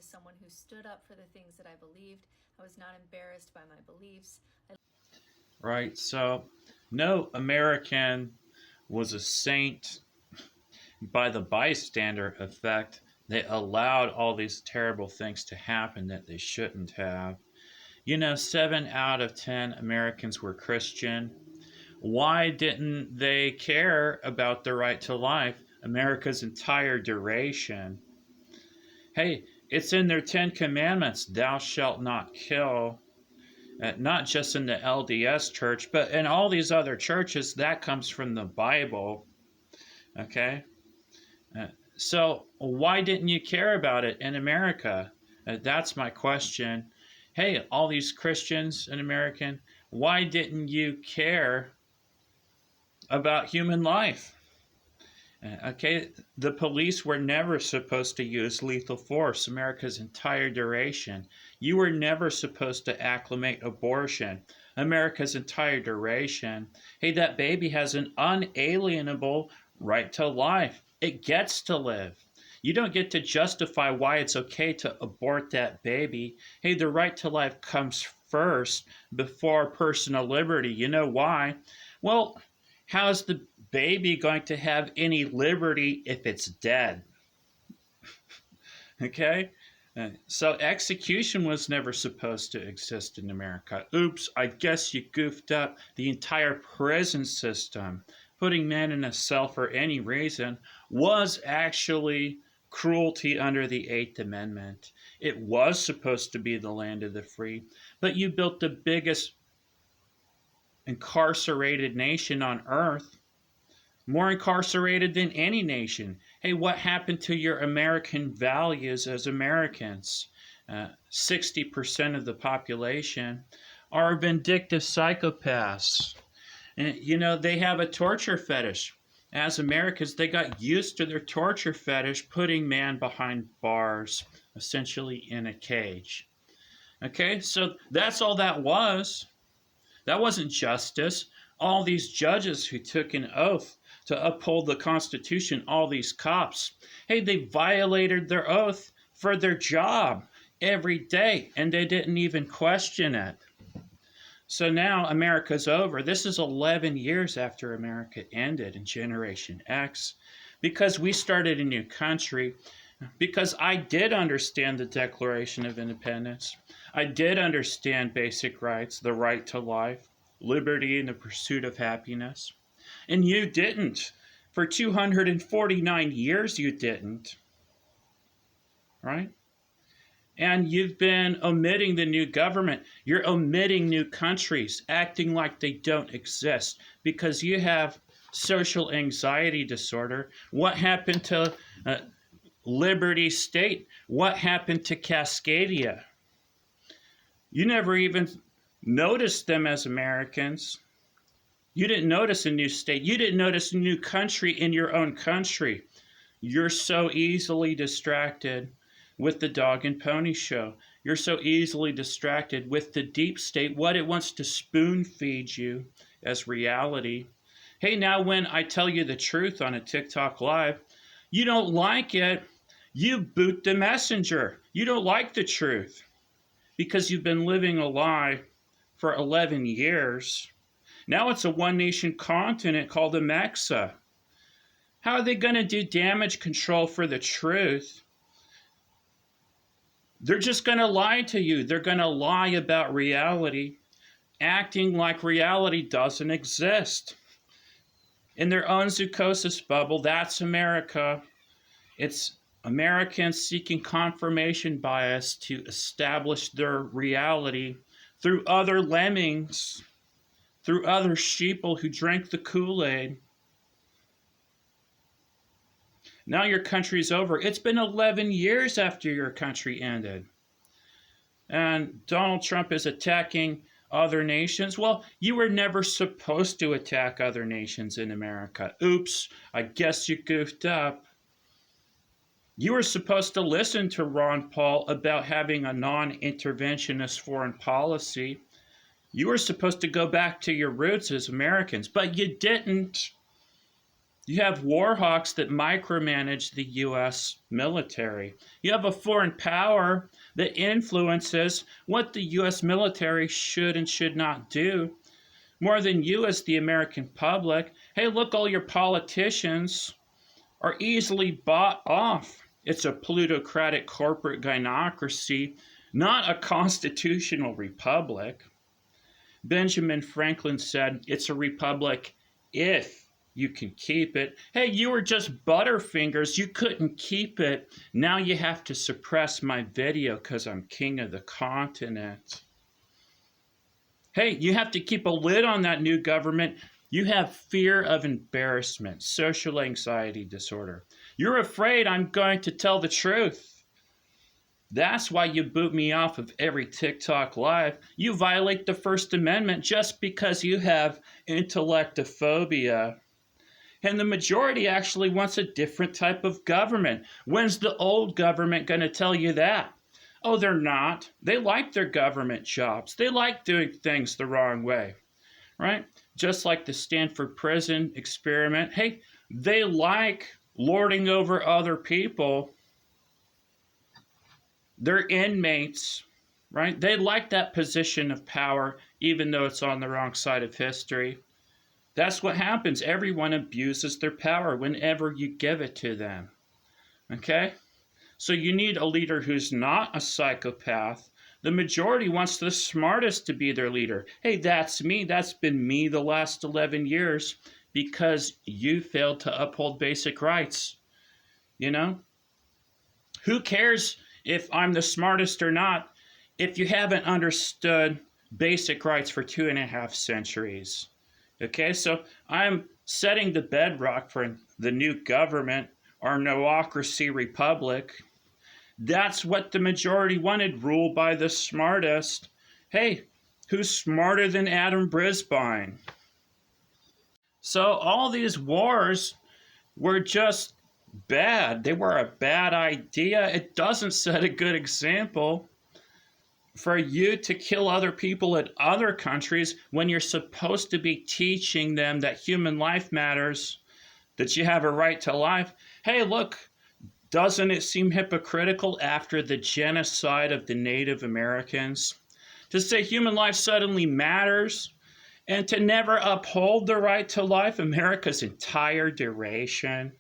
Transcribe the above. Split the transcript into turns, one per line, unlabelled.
someone who stood up for the things that I believed. I was not embarrassed by my beliefs.
Right? So, no American was a saint by the bystander effect. They allowed all these terrible things to happen that they shouldn't have. 7 out of 10 Americans were Christian. Why didn't they care about the right to life America's entire duration? Hey, it's in their 10 commandments, thou shalt not kill. Not just in the LDS church, but in all these other churches, that comes from the Bible. Okay? Uh, so, why didn't you care about it in America? That's my question. Hey, all these Christians in America, why didn't you care about human life? Okay, the police were never supposed to use lethal force America's entire duration. You were never supposed to acclimate abortion America's entire duration. Hey, that baby has an unalienable right to life. It gets to live. You don't get to justify why it's okay to abort that baby. Hey, the right to life comes first before personal liberty. You know why? Well, how's the baby going to have any liberty if it's dead? Okay? So execution was never supposed to exist in America. Oops, I guess you goofed up the entire prison system. Putting men in a cell for any reason was actually cruelty under the Eighth Amendment. It was supposed to be the land of the free, but you built the biggest incarcerated nation on earth, more incarcerated than any nation. Hey, what happened to your American values as Americans? 60% of the population are vindictive psychopaths. And, they have a torture fetish. As Americans, they got used to their torture fetish, putting man behind bars, essentially in a cage. Okay, so that's all that was. That wasn't justice. All these judges who took an oath to uphold the Constitution, all these cops, hey, they violated their oath for their job every day, and they didn't even question it. So now America's over. This is 11 years after America ended in Generation X, because we started a new country, because I did understand the Declaration of Independence. I did understand basic rights, the right to life, liberty, and the pursuit of happiness. And you didn't. For 249 years, you didn't. Right? And you've been omitting the new government. You're omitting new countries, acting like they don't exist because you have social anxiety disorder. What happened to Liberty State? What happened to Cascadia? You never even noticed them as Americans. You didn't notice a new state. You didn't notice a new country in your own country. You're so easily distracted with the dog and pony show. You're so easily distracted with the deep state, what it wants to spoon feed you as reality. Hey, now when I tell you the truth on a TikTok live, you don't like it, you boot the messenger. You don't like the truth because you've been living a lie for 11 years. Now it's a one nation continent called Amexa. How are they going to do damage control for the truth? They're just going to lie to you. They're going to lie about reality, acting like reality doesn't exist. In their own Zucosis bubble, that's America. It's Americans seeking confirmation bias to establish their reality through other lemmings, through other sheeple who drank the Kool-Aid. Now your country's over. It's been 11 years after your country ended. And Donald Trump is attacking other nations. Well, you were never supposed to attack other nations in America. Oops, I guess you goofed up. You were supposed to listen to Ron Paul about having a non-interventionist foreign policy. You were supposed to go back to your roots as Americans, but you didn't. You have war hawks that micromanage the U.S. military. You have a foreign power that influences what the U.S. military should and should not do more than you as the American public. Hey, look, all your politicians are easily bought off. It's a plutocratic corporate gynocracy, not a constitutional republic. Benjamin Franklin said, it's a republic if you can keep it. Hey, you were just Butterfingers. You couldn't keep it. Now you have to suppress my video because I'm king of the continent. Hey, you have to keep a lid on that new government. You have fear of embarrassment, social anxiety disorder. You're afraid I'm going to tell the truth. That's why you boot me off of every TikTok live. You violate the First Amendment just because you have intellectophobia. And the majority actually wants a different type of government. When's the old government going to tell you that? Oh, they're not. They like their government jobs. They like doing things the wrong way, right? Just like the Stanford prison experiment. Hey, they like lording over other people. They're inmates, right? They like that position of power, even though it's on the wrong side of history. That's what happens. Everyone abuses their power whenever you give it to them. Okay? So you need a leader who's not a psychopath. The majority wants the smartest to be their leader. Hey, that's me. That's been me the last 11 years because you failed to uphold basic rights. You know? Who cares if I'm the smartest or not if you haven't understood basic rights for 2.5 centuries? Okay, so I'm setting the bedrock for the new government, our noocracy republic. That's what the majority wanted, ruled by the smartest. Hey, who's smarter than Adam Brisbane? So all these wars were just bad. They were a bad idea. It doesn't set a good example for you to kill other people in other countries when you're supposed to be teaching them that human life matters, that you have a right to life. Hey, look, doesn't it seem hypocritical after the genocide of the Native Americans to say human life suddenly matters and to never uphold the right to life America's entire duration?